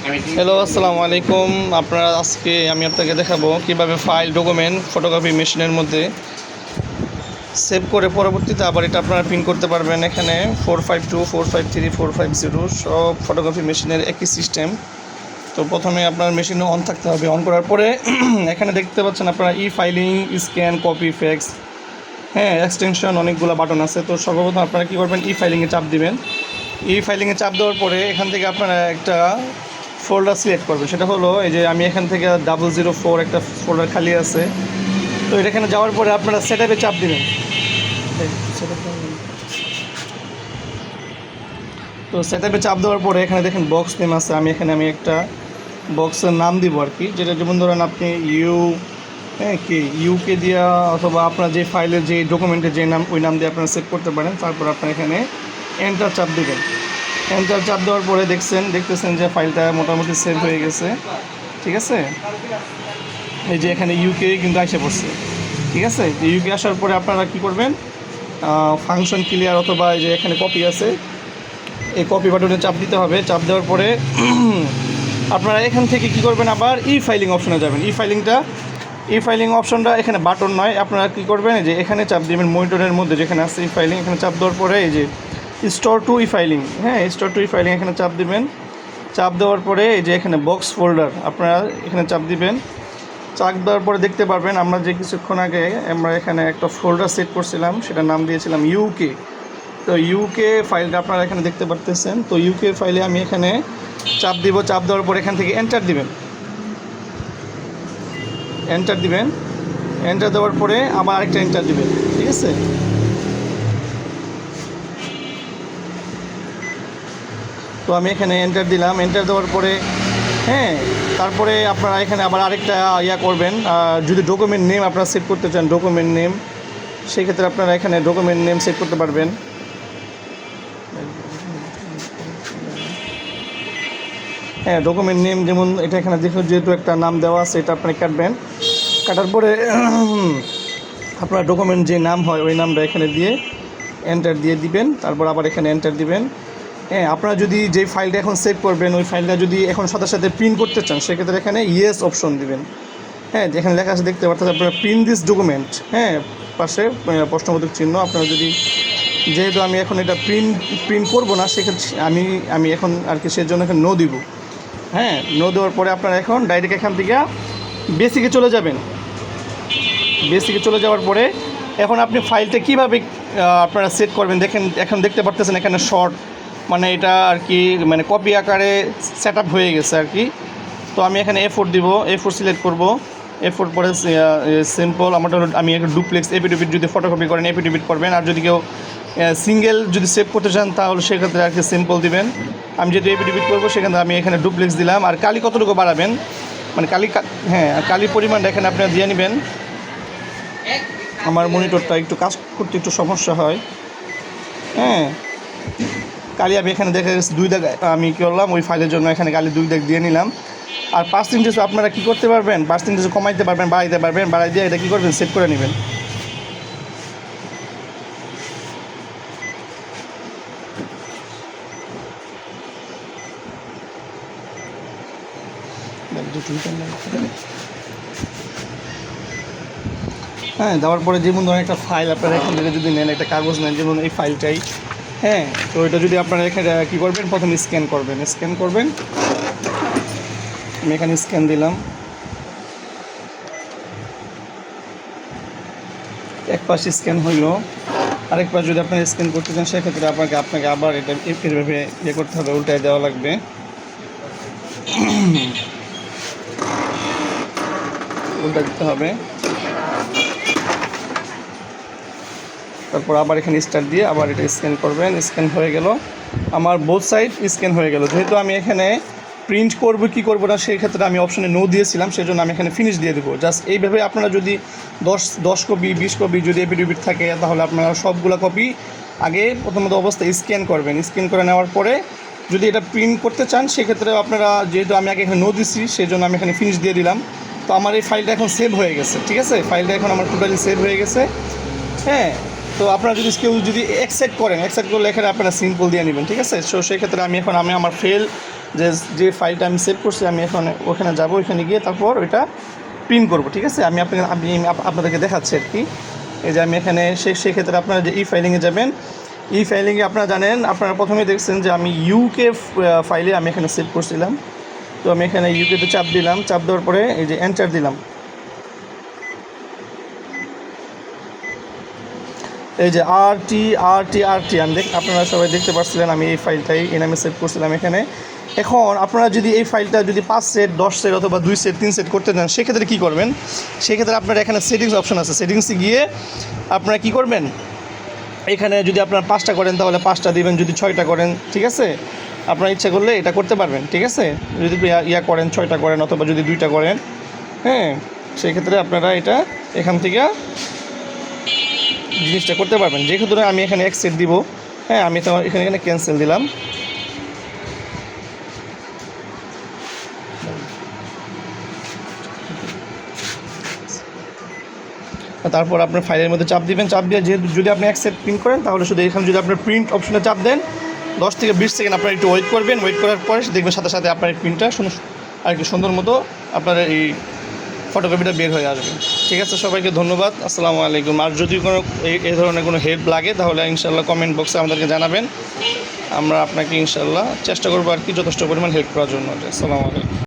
Hello, আসসালামু আলাইকুম। আজকে আমি আপনাকে দেখাবো কিভাবে ফাইল ডকুমেন্ট ফটোকপি মেশিনের মধ্যে সেভ করে পরবর্তীতে আবার এটা আপনারা প্রিন্ট করতে পারবেন। এখানে 452, 453, 450 সব ফটোকপি মেশিনের একই সিস্টেম। তো প্রথমে আপনার মেশিনে অন থাকতে হবে। অন করার পরে এখানে দেখতে পাচ্ছেন আপনারা filing, scan, copy, fax, extension অনেকগুলো বাটন আছে। তো সর্বপ্রথম আপনারা কী করবেন, ফাইলিংয়ে চাপ দিবেন। ফাইলিংয়ে চাপ দেওয়ার পরে এখান থেকে আপনারা একটা ফোল্ডার সিলেক্ট করবে। সেটা হলো এই যে আমি এখান থেকে 004 একটা ফোল্ডার খালি আছে। তো এটা এখানে যাওয়ার পরে আপনারা সেটআপে চাপ দিবেন। তো সেটআপে চাপ দেওয়ার পরে এখানে দেখেন বক্স নেম আছে। আমি একটা বক্সের নাম দিব আর কি, যেটা যেমন ধরেন আপনি ইউকে দিয়া অথবা আপনার যে ফাইলের যে ডকুমেন্টের যে নাম ওই নাম দিয়ে আপনারা সেভ করতে পারেন। তারপর আপনার এখানে এন্টার চাপ দেবেন। এন্টার চাপ দেওয়ার পরে দেখতেছেন যে ফাইলটা মোটামুটি সেভ হয়ে গেছে। ঠিক আছে, এই যে এখানে ইউকে কিন্তু এসে পড়ছে। ঠিক আছে, ইউকে আসার পরে আপনারা কি করবেন, ফাংশন ক্লিয়ার অথবা এই যে এখানে কপি আছে, এই কপি বাটনে চাপ দিতে হবে। চাপ দেওয়ার পরে আপনারা এখান থেকে কি করবেন, আবার ফাইলিং অপশনে যাবেন। ফাইলিং অপশনটা এখানে বাটন নয়, আপনারা কি করবেন, যে এখানে চাপ দিবেন মনিটরের মধ্যে যেখানে আছে ফাইলিং, এখানে চাপ দেওয়ার পরে এই যে store two filing, store two filing এখানে চাপ দিবেন। চাপ দেওয়ার পরে এই যে এখানে বক্স ফোল্ডার আপনারা এখানে চাপ দিবেন। চাপ দেওয়ার পরে দেখতে পারবেন আমরা যে কিছুক্ষণ আগে আমরা এখানে একটা ফোল্ডার সেট করছিলাম, সেটার নাম দিয়েছিলাম ইউকে। তো ইউকে ফাইলটা আপনারা এখানে দেখতে পারতেছেন। তো ইউকে ফাইলে আমি এখানে চাপ দিব। চাপ দেওয়ার পরে এখান থেকে এন্টার দিবেন। এন্টার দেওয়ার পরে আবার আরেকটা এন্টার দিবেন। ঠিক আছে, তো আমি এখানে এন্টার দিলাম। এন্টার দেওয়ার পরে তারপরে আপনারা এখানে আবার আরেকটা করবেন। যদি ডকুমেন্ট নেম আপনারা সেট করতে চান, ডকুমেন্ট নেম, সেক্ষেত্রে আপনারা এখানে ডকুমেন্ট নেম সেট করতে পারবেন। ডকুমেন্ট নেম যেমন এটা এখানে দেখুন যেহেতু একটা নাম দেওয়া আছে, এটা আপনি কাটবেন। কাটার পরে আপনার ডকুমেন্ট যে নাম হয় ওই নামটা এখানে দিয়ে এন্টার দিয়ে দিবেন। তারপর আবার এখানে এন্টার দিবেন। আপনারা যদি যেই ফাইলটা এখন সেভ করবেন ওই ফাইলটা যদি এখন সাথে সাথে প্রিন্ট করতে চান, সেক্ষেত্রে এখানে ইয়েস অপশন দিবেন। যেখানে লেখা আছে দেখতে পাচ্ছেন আপনারা প্রিন্ট দিস ডকুমেন্ট, পাশে প্রশ্নবোধক চিহ্ন। আপনারা যদি, যেহেতু আমি এখন এটা প্রিন্ট করবো না, সেক্ষেত্রে আমি এখন আর কি সেজন্য এখানে নো দিব। নো দেওয়ার পরে আপনারা এখন ডাইরেক্ট এখান থেকে বেসিকে চলে যাবেন। বেসিকে চলে যাওয়ার পরে এখন আপনি ফাইলটা কীভাবে আপনারা সেট করবেন দেখেন। এখন দেখতে পারতেছেন এখানে শর্ট, মানে এটা আর কি মানে কপি আকারে সেট আপ হয়ে গেছে আর কি। তো আমি এখানে A4 দিব, A4 সিলেক্ট করব। A4 পরে সিম্পল আমি একটা ডুপ্লেক্স এপিডিপিট যদি ফটোকপি করেন এপিডিপিট করবেন। আর যদি কেউ সিঙ্গেল যদি সেভ করতে চান তাহলে সেক্ষেত্রে আর কি সিম্পল দিবেন। আমি যেহেতু এপিডিপিট করবো সেক্ষেত্রে আমি এখানে ডুপ্লেক্স দিলাম। আর কালি কতটুকু বাড়াবেন, মানে কালির পরিমাণটা এখানে আপনারা দিয়ে নেবেন। আমার মনিটরটা একটু কাজ করতে একটু সমস্যা হয়। কালি আমি এখানে দেখা গেছে 2 দাগ আমি কী করলাম, ওই ফাইলের জন্য এখানে কালি 2 দাগ দিয়ে নিলাম। আর পার্সেন্টেজ আপনারা কী করতে পারবেন, পার্সেন্টেজ কমাইতে পারবেন, বাড়াইতে পারবেন। বাড়াই দিয়ে এটা কী করবেন, সেভ করে নেবেন। দেওয়ার পরে যেমন ধরেন একটা ফাইল আপনারা এখান থেকে যদি নেন, একটা কাগজ নেন, যেমন এই ফাইলটাই, তো এটা যদি আপনারা এখানে কী করবেন, প্রথমে স্ক্যান করবেন। আমি এখানে স্ক্যান দিলাম। এক পাশ স্ক্যান হইলো, আরেক পাশ যদি আপনারা স্ক্যান করতে চান সেক্ষেত্রে আপনাকে আবার এটা এভাবে করতে হবে, উল্টায় দেওয়া লাগবে। উল্টা দিতে হবে। তারপর আবার এখানে স্টার্ট দিয়ে আবার এটা স্ক্যান করবেন। স্ক্যান হয়ে গেল, আমার বোথ সাইড স্ক্যান হয়ে গেল। যেহেতু আমি এখানে প্রিন্ট করবো কি করবো না সেই ক্ষেত্রে আমি অপশনে নো দিয়েছিলাম, সেই জন্য আমি এখানে ফিনিশ দিয়ে দেবো। জাস্ট এইভাবে আপনারা যদি 10 কপি 20 কপি যদি এপিডিপিট থাকে, তাহলে আপনারা সবগুলো কপি আগে প্রথমত অবস্থায় স্ক্যান করবেন। স্ক্যান করে নেওয়ার পরে যদি এটা প্রিন্ট করতে চান সেক্ষেত্রে আপনারা, যেহেতু আমি আগে এখানে নো দিচ্ছি সেই জন্য আমি এখানে ফিনিশ দিয়ে দিলাম। তো আমার এই ফাইলটা এখন সেভ হয়ে গেছে। ঠিক আছে, ফাইলটা এখন আমার টোটালি সেভ হয়ে গেছে। তো আপনারা যদি কেউ অ্যাকসেপ্ট করলে এখানে আপনারা সিম্পল দিয়ে নেবেন। ঠিক আছে, সো সেক্ষেত্রে আমি আমার যে যে ফাইলটা আমি সেভ করছি আমি এখন ওখানে যাব, ওখানে গিয়ে তারপর ওইটা প্রিন্ট করব। ঠিক আছে, আপনাদেরকে দেখাচ্ছি আর কি। এই যে আমি এখানে সেক্ষেত্রে আপনারা যে ফাইলিংয়ে যাবেন, ফাইলিংয়ে আপনারা জানেন, আপনারা প্রথমে দেখছেন যে আমি ইউকে ফাইলে আমি এখানে সেভ করছিলাম। তো আমি এখানে ইউকেতে চাপ দিলাম, চাপ দেওয়ার পরে এই যে এন্টার দিলাম। এই যে আর টি আমি আপনারা সবাই দেখতে পাচ্ছিলেন আমি এই ফাইলটাই এই নামে সেভ করছিলাম এখানে। এখন আপনারা যদি এই ফাইলটা যদি 5 সেট 10 সেট অথবা 2 সেট 3 সেট করতে চান, সেক্ষেত্রে কী করবেন, সেক্ষেত্রে আপনারা এখানে সেটিংস অপশন আছে, সেটিংসে গিয়ে আপনারা কী করবেন, এখানে যদি আপনারা 5টা করেন তাহলে 5টা দিবেন, যদি 6টা করেন, ঠিক আছে, আপনার ইচ্ছা করলে এটা করতে পারবেন। ঠিক আছে, যদি করেন 6টা করেন অথবা যদি 2টা করেন, হ্যাঁ, সেই ক্ষেত্রে আপনারা এটা এখান থেকে জিনিসটা করতে পারবেন। যেহেতু আমি এখানে এক সেট দিব, হ্যাঁ, আমি তো এখানে ক্যান্সেল দিলাম। তারপর আপনার ফাইলের মধ্যে চাপ দিবেন, চাপ দিয়ে যেহেতু যদি আপনি এক সেট প্রিন্ট করেন তাহলে শুধু এখানে যদি আপনার প্রিন্ট অপশনে চাপ দেন 10 থেকে 20 সেকেন্ড আপনারা একটু ওয়েট করবেন। ওয়েট করার পরে দেখবেন সাথে সাথে আপনার এই প্রিন্টটা আর কি সুন্দর মতো আপনার এই ফটোকপিটা বের হয়ে আসবে। ঠিক আছে, সবাইকে ধন্যবাদ, আসসালামু আলাইকুম। আর যদি কোনো এই ধরনের কোনো হেল্প লাগে তাহলে ইনশাআল্লাহ কমেন্ট বক্সে আমাদেরকে জানাবেন, আমরা আপনাকে ইনশাআল্লাহ চেষ্টা করবো আর কি যথেষ্ট পরিমাণ হেল্প করার জন্য। আসসালামু আলাইকুম।